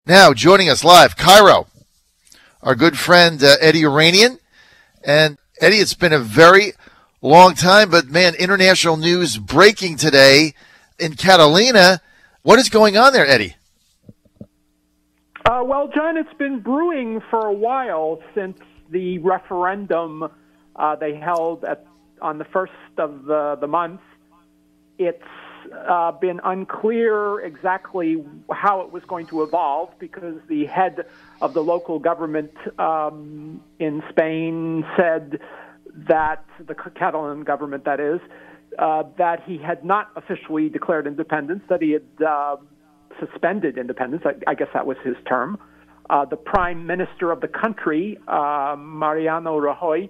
Now, joining us live, Cairo, our good friend Eddie Yeranian. And Eddie, it's been a very long time, but man, international news breaking today in Catalonia. What is going on there, Eddie? Well, John, it's been brewing for a while since the referendum they held on the 1st of the month. It's been unclear exactly how it was going to evolve because the head of the local government in Spain said that, the Catalan government that is, that he had not officially declared independence, that he had suspended independence. I guess that was his term. The prime minister of the country, Mariano Rajoy,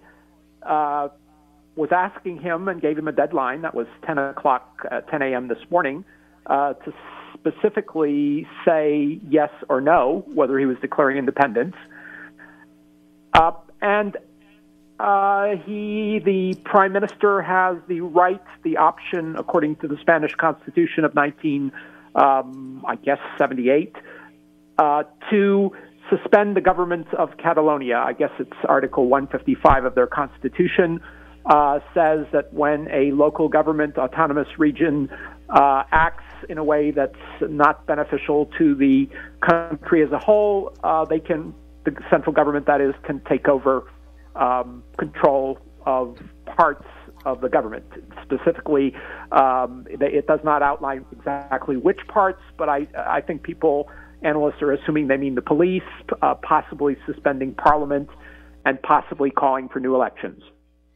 was asking him and gave him a deadline, that was 10 a.m. this morning, to specifically say yes or no, whether he was declaring independence. The prime minister has the right, the option, according to the Spanish Constitution of 1978, to suspend the government of Catalonia. I guess it's Article 155 of their Constitution. Says that when a local government, autonomous region, acts in a way that's not beneficial to the country as a whole, the central government, that is, can take over control of parts of the government. Specifically, it does not outline exactly which parts, but I think analysts are assuming they mean the police, possibly suspending parliament, and possibly calling for new elections.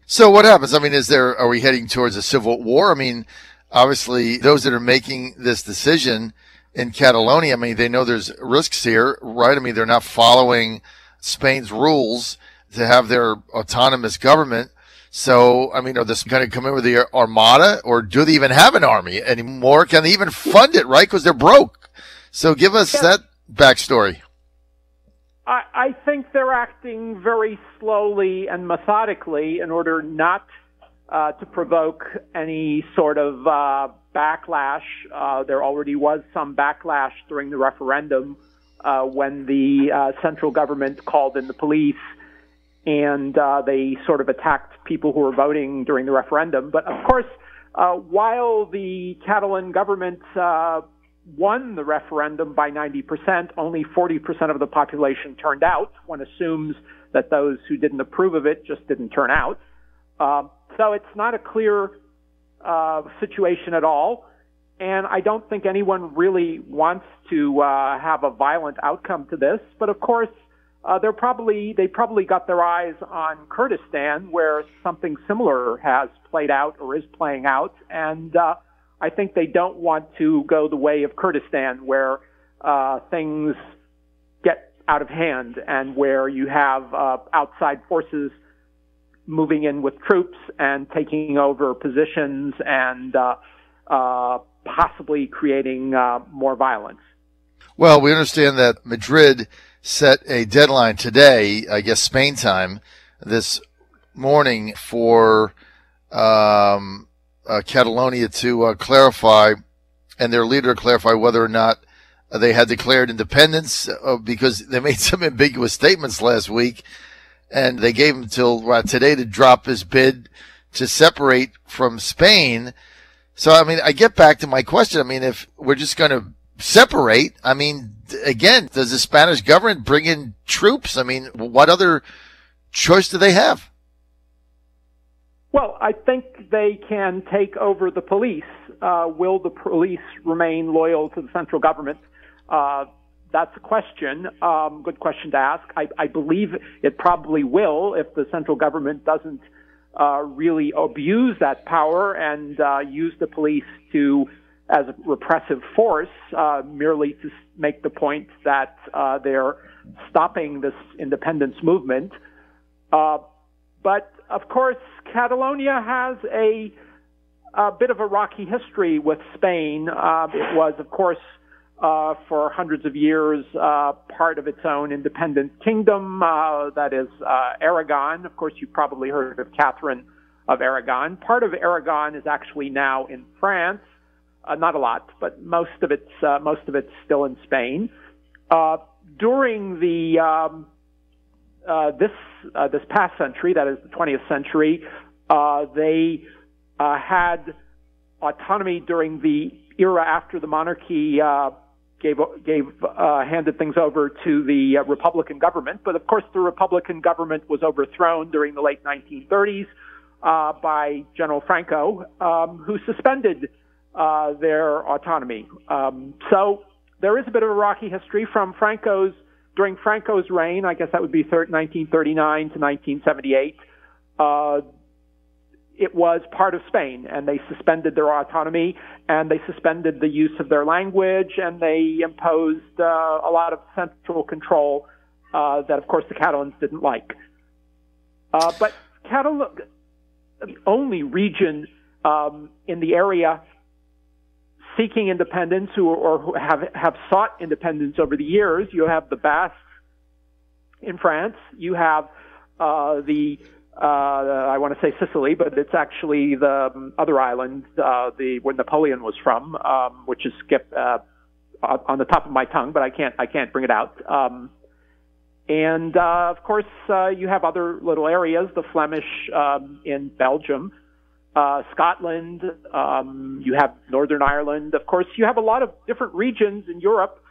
So what happens? I mean, are we heading towards a civil war? I mean, obviously, those that are making this decision in Catalonia, I mean, they know there's risks here, right? I mean, they're not following Spain's rules to have their autonomous government. So, I mean, are they going to come in with the armada, or do they even have an army anymore? Can they even fund it, right? Because they're broke. So give us that backstory. I think they're acting very slowly and methodically in order not to provoke any sort of backlash. There already was some backlash during the referendum when the central government called in the police and they sort of attacked people who were voting during the referendum. But of course, while the Catalan government won the referendum by 90%, only 40% of the population turned out. One assumes that those who didn't approve of it just didn't turn out. So it's not a clear situation at all. And I don't think anyone really wants to have a violent outcome to this. But of course, they probably got their eyes on Kurdistan, where something similar has played out or is playing out. And I think they don't want to go the way of Kurdistan, where things get out of hand and where you have outside forces moving in with troops and taking over positions and possibly creating more violence. Well, we understand that Madrid set a deadline today, I guess Spain time, this morning for Catalonia to clarify, and their leader clarify whether or not they had declared independence, because they made some ambiguous statements last week, and they gave him till today to drop his bid to separate from Spain. So, I mean, I get back to my question. I mean, if we're just going to separate, I mean, again, does the Spanish government bring in troops? I mean, what other choice do they have? Well, I think they can take over the police. Will the police remain loyal to the central government? That's a question. Good question to ask. I believe it probably will if the central government doesn't really abuse that power and use the police as a repressive force, merely to make the point that they're stopping this independence movement. But of course, Catalonia has a bit of a rocky history with Spain. It was, of course, for hundreds of years, part of its own independent kingdom, that is Aragon. Of course, you've probably heard of Catherine of Aragon. Part of Aragon is actually now in France. Not a lot, but most of it's still in Spain. During the this past century, that is the 20th century, they had autonomy during the era after the monarchy handed things over to the Republican government. But of course, the Republican government was overthrown during the late 1930s by General Franco, who suspended their autonomy. So there is a bit of a rocky history during Franco's reign. I guess that would be 1939 to 1978. It was part of Spain, and they suspended their autonomy, and they suspended the use of their language, and they imposed a lot of central control that, of course, the Catalans didn't like. But Catalonia, the only region in the area seeking independence who have sought independence over the years. You have the Basques in France. You have I want to say Sicily, but it's actually the other island where Napoleon was from, which is on the top of my tongue, but I can't bring it out. And of course, you have other little areas, the Flemish in Belgium, Scotland, you have Northern Ireland. Of course, you have a lot of different regions in Europe,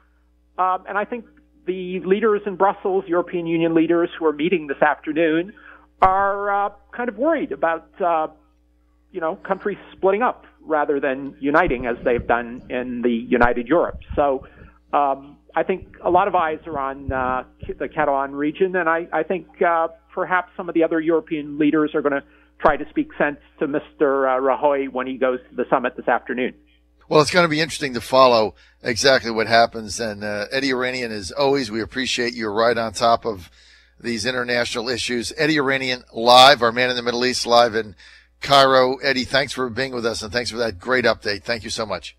and I think the leaders in Brussels, European Union leaders who are meeting this afternoon, are kind of worried about countries splitting up rather than uniting as they've done in the United Europe. So I think a lot of eyes are on the Catalan region, and I think perhaps some of the other European leaders are going to try to speak sense to Mr. Rajoy when he goes to the summit this afternoon. Well, it's going to be interesting to follow exactly what happens. And Eddie Yeranian, as always, we appreciate you're right on top of these international issues. Eddie Yeranian live, our man in the Middle East, live in Cairo. Eddie, thanks for being with us, and thanks for that great update. Thank you so much.